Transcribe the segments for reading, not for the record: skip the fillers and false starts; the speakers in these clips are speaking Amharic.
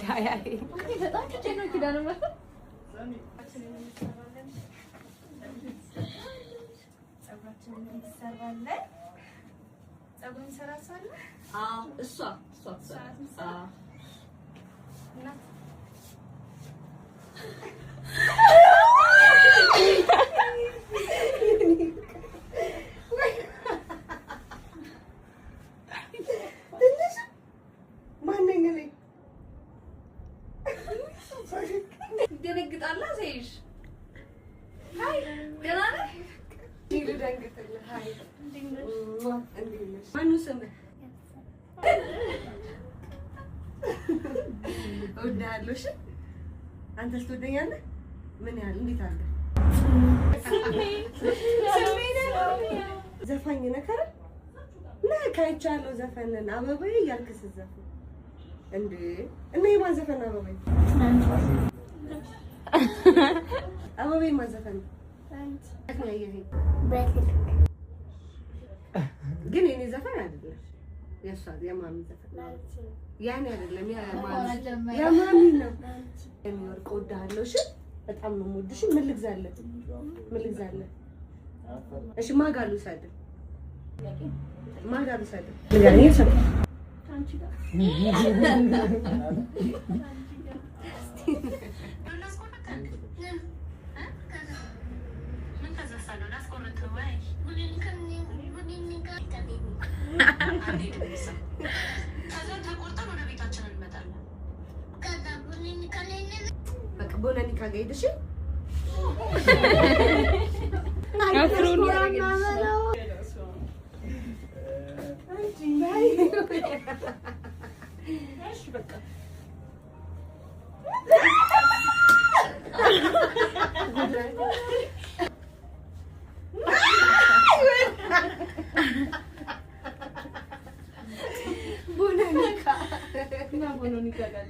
ዳያይ በጣም ተጨነው ኪዳነ ምሕረት ጸጉራችንን እንሰራለን ጸጉር እንሰራሳለ እሷ እናት ደነግጣላ ዘይሽ ሃይ ደህና ነህ ይደንግጥልህ ሃይ ማኑ ስምህ እወድሃለሁ እሺ አንተስ ትወደኛለህ ምን ያህል እንዴት አለ ዘፋኝ ነህ አይደል ካይቻለሁ ዘፈንን አበባዬ እያልክ ስትዘፍን እንዴ እና የማን ዘፈን አበባዬ አበባዬ ማን ዘፈን አንተ ያየኸኝ ግን የኔ ዘፈን አይደለም የሷ የማሚ ዘፈን ያኔ አይደለም የማሚ ነው የሚወርቅ እወድሃለሁ እሺ በጣም ነው የምወድሽ ምን ልግዛለህ እሺ ማጋሉ ሳደ ንገረኝ ሰው አንቺ ጋር ቦነኒካ ጋር ሄደሽ አፍሮን ያማመለው አንቺ እሺ በቃ ቦነኒካ ጋር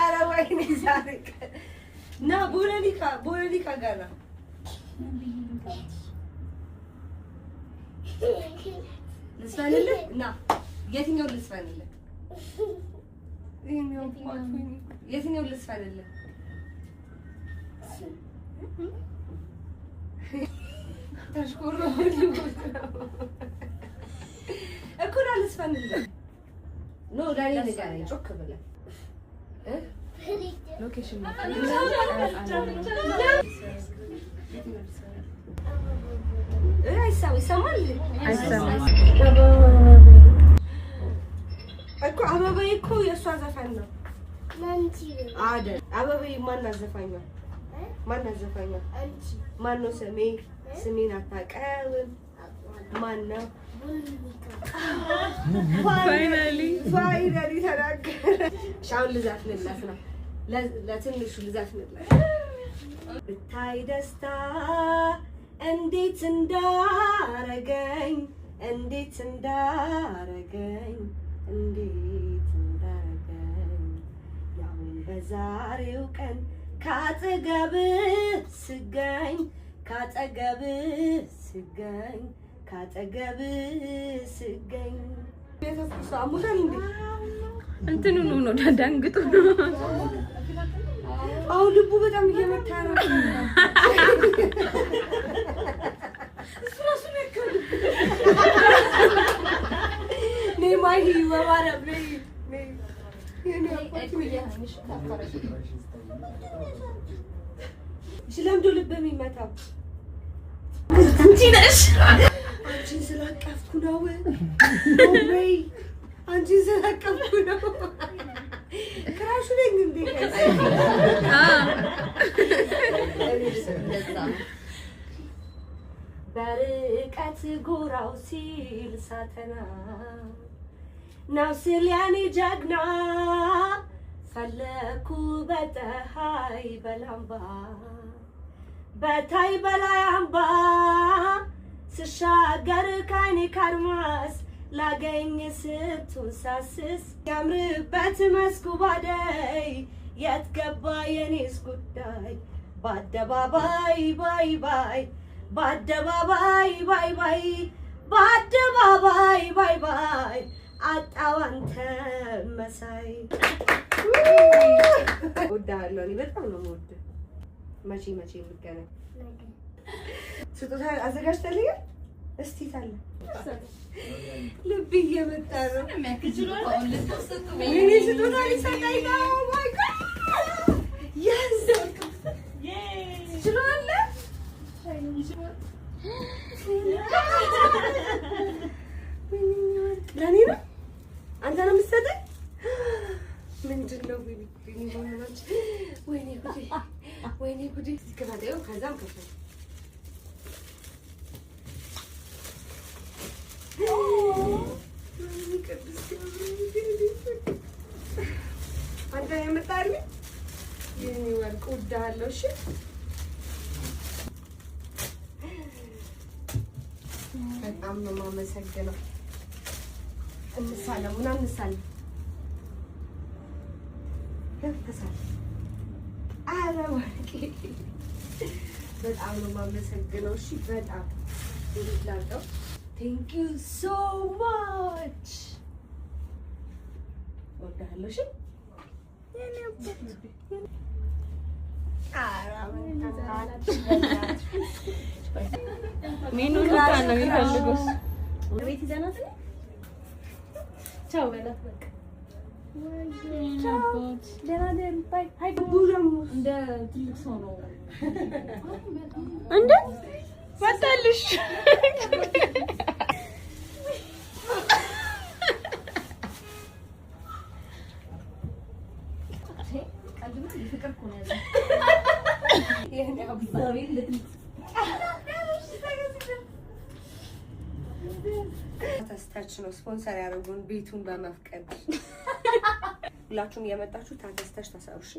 አረ ወይኔ ዛሬ ና ቦነኒካ ጋር ልስፈንልህ ና የትኛው ልስፈንልህ የትኛው ልስፈንልህ ተሽኮሮ እኮ ና ልስፈንልህ ኖ ዳኒ ንገረኝ ጮክ ብለህ ሎኬሽን ይሰማል እኮ አበባዬ እኮ የእሷ ዘፈን ነው አይደል አበባዬ ማናት ዘፋኛ ማነው ስሜን አታውቀውም ማነው ፋይናሊ ተናገረ ሻውን ልዘፍንላት ነው ለትንሹ ልዘፍንላት ብታይ ደስታ እንዴት እንዳረገኝ ያሁን በዛሬው ቀን ካጠገብህ ስገኝ እንትኑ ነው ዳንግጡ ነው አሁን ልቡ በጣም እየመታ ነው እሱ ነው ነይማይ ወባረብ ነይ ስለምዶ ልብ የሚመታው አንቺ ነሽ አንቺን ስላቀፍኩ ነው ወይ አንቺን ስላቀፍኩ ነው ክራሹ ነኝ እንዴ በርቀት ጎራው ሲል ሳተና ነው ሲል ያኔ ጀግና ፈለኩ በፀሐይ በላምባ በታይ በላይ አምባ ስሻገር ካይኔ ካድማስ ላገኝ ስትሳስስ ያምርበት መስኩ ባደይ የት ገባ የኔስ ጉዳይ በአደባባይ ባይ ባይ በአደባባይ ባይ ባይ በአደባባይ ባይ ባይ አጣው አንተ መሳይ። እወድሃለሁ። እኔ በጣም ነው የምወድህ። መቼ እንገናኝ? ስጦታ አዘጋጅተልኛል? እስቲ ታለ ልብ እየመጣ ነው። እኔ ስጦታ ሊሰጠኝ ነው። ማይ ጋድ የስ ትችላለህ። ለእኔ ነው? አንተ ነው የምትሰጠኝ? ምንድን ነው? ወይኔ ጉዴ፣ ወይኔ ጉዴ። ከዛም ከፈል አንተ የምጣልኝ የኔ ወርቅ እወድሃለሁ። እሺ በጣም ነው የማመሰግነው። እንሳለም እና እንሳለም ተሳለ። ኧረ ወርቄ በጣም ነው የማመሰግነው። እሺ በጣም ይላልው። ቴንክ ዩ ሶ ማች። እወድሃለሁ። እሺ የኔ አባት ሚኑ ሉካ ነው የሚፈልጉት። ቤት ይዘናት ነው። ቻው በላት በቃ። እንደ ትልቅ ሰው ነው እንደ መጣልሽ። ታተስታች ነው ስፖንሰር ያደረጉን ቤቱን በመፍቀድ ሁላችሁም የመጣችሁ ታተስታች ተሰሩሽ።